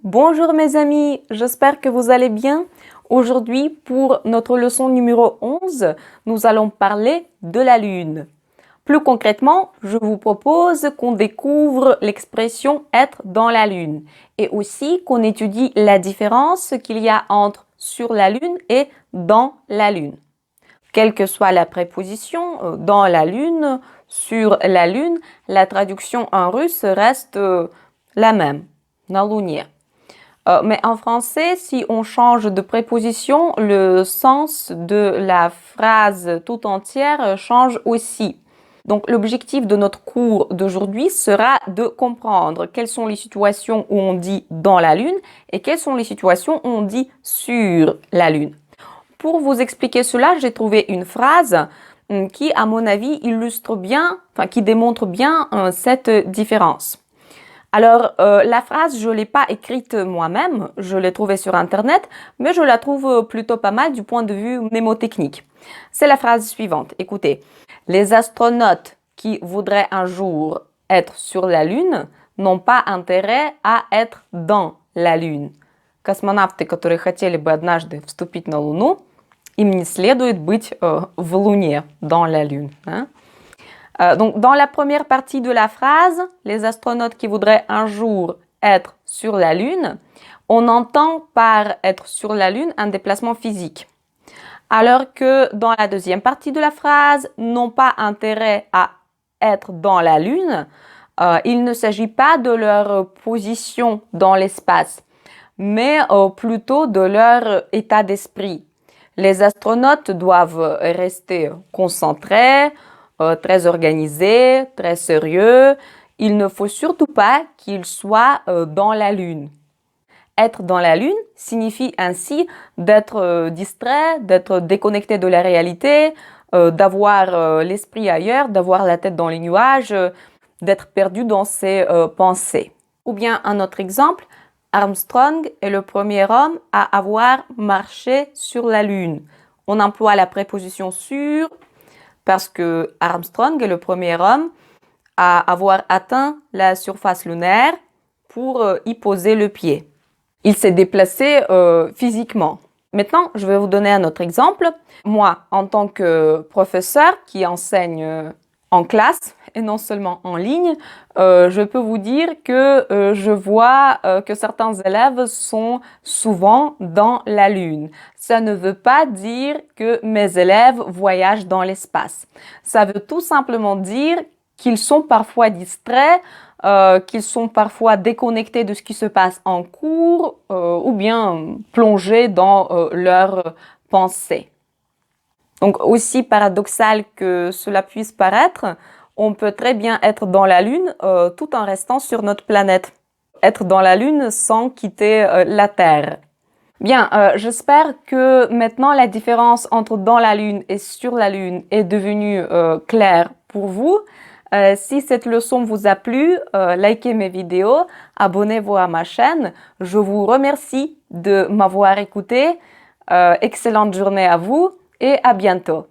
Bonjour mes amis, j'espère que vous allez bien. Aujourd'hui, pour notre leçon numéro 11, nous allons parler de la Lune. Plus concrètement, je vous propose qu'on découvre l'expression être dans la Lune et aussi qu'on étudie la différence qu'il y a entre sur la Lune et dans la Lune. Quelle que soit la préposition, dans la Lune, sur la Lune, la traduction en russe reste la même, на Луне. Mais en français, si on change de préposition, le sens de la phrase tout entière change aussi. Donc l'objectif de notre cours d'aujourd'hui sera de comprendre quelles sont les situations où on dit dans la Lune et quelles sont les situations où on dit sur la Lune. Pour vous expliquer cela, j'ai trouvé une phrase qui, à mon avis, illustre bien, qui démontre bien cette différence. Alors, la phrase, je ne l'ai pas écrite moi-même, je l'ai trouvée sur Internet, mais je la trouve plutôt pas mal du point de vue mnémotechnique. C'est la phrase suivante. Écoutez, les astronautes qui voudraient un jour être sur la Lune n'ont pas intérêt à être dans la Lune. Космонавты, которые хотели бы однажды вступить на Луну, им не следует быть в Луне, dans la Lune. Hein? Donc, dans la première partie de la phrase, les astronautes qui voudraient un jour être sur la Lune, on entend par être sur la Lune un déplacement physique. Alors que dans la deuxième partie de la phrase, n'ont pas intérêt à être dans la Lune, il ne s'agit pas de leur position dans l'espace, mais plutôt de leur état d'esprit. Les astronautes doivent rester concentrés, très organisés, très sérieux. Il ne faut surtout pas qu'ils soient dans la Lune. Être dans la Lune signifie ainsi d'être distrait, d'être déconnecté de la réalité, d'avoir l'esprit ailleurs, d'avoir la tête dans les nuages, d'être perdu dans ses pensées. Ou bien un autre exemple, Armstrong est le premier homme à avoir marché sur la Lune. On emploie la préposition sur parce que Armstrong est le premier homme à avoir atteint la surface lunaire pour y poser le pied. Il s'est déplacé physiquement. Maintenant, je vais vous donner un autre exemple. Moi, en tant que professeur qui enseigne en classe et non seulement en ligne, je peux vous dire que je vois que certains élèves sont souvent dans la Lune. Ça ne veut pas dire que mes élèves voyagent dans l'espace. Ça veut tout simplement dire qu'ils sont parfois distraits, qu'ils sont parfois déconnectés de ce qui se passe en cours ou bien plongés dans leurs pensées. Donc, aussi paradoxal que cela puisse paraître, on peut très bien être dans la Lune tout en restant sur notre planète. Être dans la Lune sans quitter la Terre. Bien, j'espère que maintenant la différence entre dans la Lune et sur la Lune est devenue claire pour vous. Si cette leçon vous a plu, likez mes vidéos, abonnez-vous à ma chaîne. Je vous remercie de m'avoir écouté. Excellente journée à vous et à bientôt.